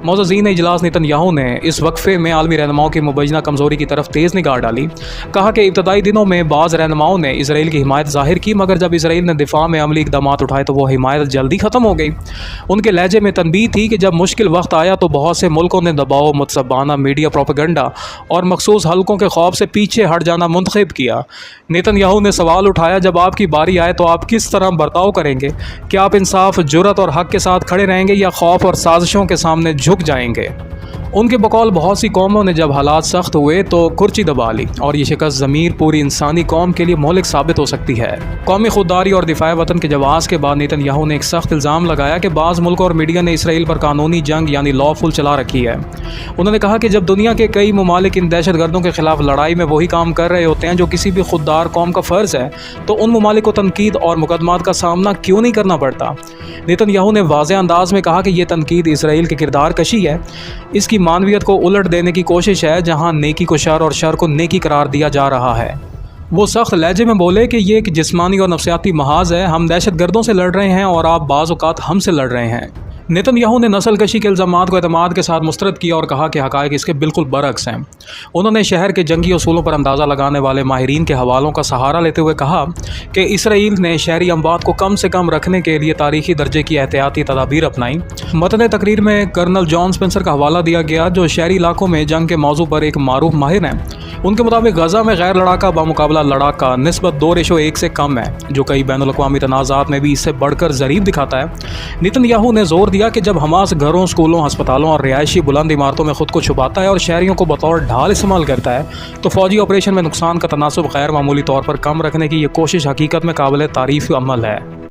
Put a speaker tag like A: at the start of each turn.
A: मोअज़्ज़ीन इजलास नेतन्याहू ने इस वक्फे में आलमी रहनुमाओं की मुबैना कमज़ोरी की तरफ तेज़ निगाह डाली। कहा कि इब्तदाई दिनों में बाज़ रहनुमाओं ने इसराइल की हिमायत ज़ाहिर की, मगर जब इसराइल ने दिफा में अमली इक़दाम उठाए तो वो हिमायत जल्दी ख़त्म हो गई। उनके लहजे में तनबीह थी कि जब मुश्किल वक्त आया तो बहुत से मुल्कों ने दबाव, मुतसब्बाना मीडिया प्रोपेगेंडा और मखसूस हलकों के खौफ से पीछे हट जाना मुंतखब किया। नेतन्याहू ने सवाल उठाया, जब आपकी बारी आए तो आप किस तरह बर्ताव करेंगे? क्या आप इंसाफ, जुर्रत और हक़ के साथ खड़े रहेंगे या खौफ और साजिशों के सामने झुक जाएंगे? उनके बकौल बहुत सी कौमों ने जब हालात सख्त हुए तो कुर्सी दबा ली, और ये शिकस्त ज़मीर पूरी इंसानी कौम के लिए मोहलिक साबित हो सकती है। कौमी खुददारी और दिफाए वतन के जवाब के बाद नेतन्याहू ने एक सख्त इल्ज़ाम लगाया कि बाज़ मुल्कों और मीडिया ने इसराइल पर कानूनी जंग यानी लॉफुल चला रखी है। उन्होंने कहा कि जब दुनिया के कई ममालिक इन दहशत गर्दों के खिलाफ लड़ाई में वही काम कर रहे होते हैं जो किसी भी खुददार कौम का फ़र्ज़ है, तो उन ममालिक को तनकीद और मुकदमात का सामना क्यों नहीं करना पड़ता? नेतन्याहू ने वाज़ेह अंदाज में कहा कि यह तनकीद इसराइल के किरदार कशी है, इसकी मानवियत को उलट देने की कोशिश है। जहां नेकी को शर और शर को नेकी करार दिया जा रहा है। वो सख्त लहजे में बोले कि ये एक जिस्मानी और नफ्सियाती महाज है, हम दहशत गर्दों से लड़ रहे हैं और आप बाज़ औक़ात हमसे लड़ रहे हैं। नेतन्याहू ने नस्ल कशी के इल्ज़ामात को एतमाद के साथ मुस्तरद किया और कहा कि हक़ाइक़ इसके बिल्कुल बरअक्स हैं। उन्होंने शहर के जंगी असूलों पर अंदाज़ा लगाने वाले माहिरीन के हवालों का सहारा लेते हुए कहा कि इसराइल ने शहरी अमवात को कम से कम रखने के लिए तारीखी दर्जे की एहतियाती तदाबीर अपनाई। मतन तकरीर में कर्नल जॉन स्पेंसर का हवाला दिया गया, जो शहरी इलाकों में जंग के मौजू पर एक मारूफ माहिर हैं। उनके मुताबिक गज़ा में गैर लड़ाका बामुकाबला लड़ाका निस्बत 2:1 से कम है, जो कई बैनुल-अक़वामी तनाज़ात में भी इससे बढ़कर ज़रीब दिखाता है। नेतन्याहू ने जोर दिया कि जब हमास घरों, स्कूलों, अस्पतालों और रिहायशी बुलंद इमारतों में खुद को छुपाता है और शहरियों को बतौर ढाल इस्तेमाल करता है, तो फौजी ऑपरेशन में नुकसान का तनासुब गैर मामूली तौर पर कम रखने की ये कोशिश हकीकत में काबिल तारीफ़ अमल है।